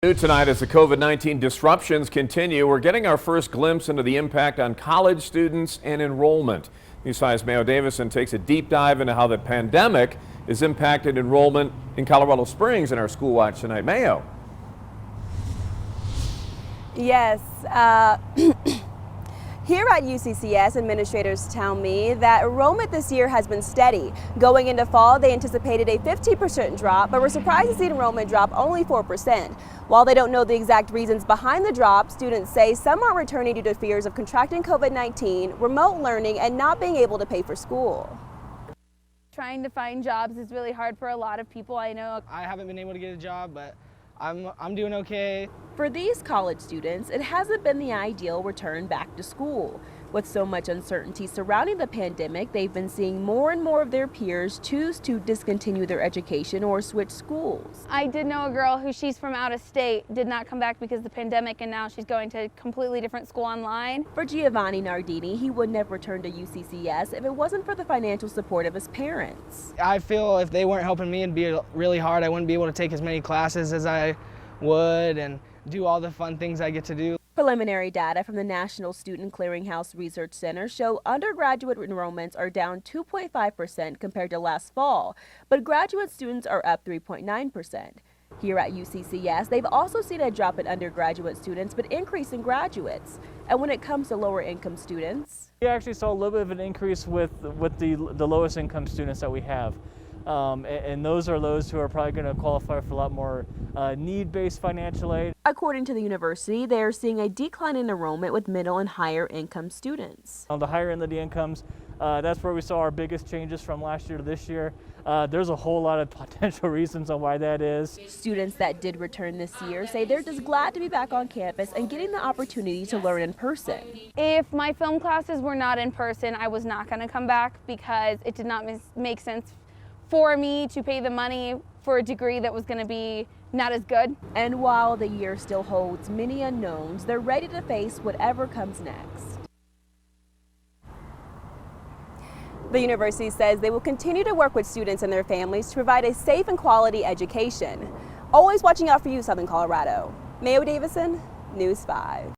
New tonight as the COVID-19 disruptions continue, we're getting our first glimpse into the impact on college students and enrollment. News 5's Mayo Davison takes a deep dive into how the pandemic has impacted enrollment in Colorado Springs in our School Watch tonight. Mayo. Yes. Here at UCCS, administrators tell me that enrollment this year has been steady. Going into fall, they anticipated a 15% drop, but were surprised to see enrollment drop only 4%. While they don't know the exact reasons behind the drop, students say some aren't returning due to fears of contracting COVID-19, remote learning, and not being able to pay for school. Trying to find jobs is really hard for a lot of people. I know. I haven't been able to get a job, but I'm doing okay. For these college students, it hasn't been the ideal return back to school. With so much uncertainty surrounding the pandemic, they've been seeing more and more of their peers choose to discontinue their education or switch schools. I did know a girl who she's from out of state, did not come back because of the pandemic, and now she's going to a completely different school online. For GIOVANNI Nardini, he wouldn't have returned to UCCS if it wasn't for the financial support of his parents. I feel if they weren't helping me, it'd be really hard. I wouldn't be able to take as many classes as I would and do all the fun things I get to do. Preliminary data from the National Student Clearinghouse Research Center show undergraduate enrollments are down 2.5% compared to last fall, but graduate students are up 3.9%. Here at UCCS, they've also seen a drop in undergraduate students, but increase in graduates. And when it comes to lower income students, we actually saw a little bit of an increase with the lowest income students that we have. And those are those who are probably going to qualify for a lot more need-based financial aid. According to the university, they are seeing a decline in enrollment with middle and higher income students. On the higher end of the incomes, that's where we saw our biggest changes from last year to this year. There's a whole lot of potential reasons on why that is. Students that did return this year say they're just glad to be back on campus and getting the opportunity to learn in person. If my film classes were not in person, I was not going to come back because it did not make sense for me to pay the money for a degree that was going to be not as good. And while the year still holds many unknowns, they're ready to face whatever comes next. The university says they will continue to work with students and their families to provide a safe and quality education. Always watching out for you, Southern Colorado. Mayo Davison, News 5.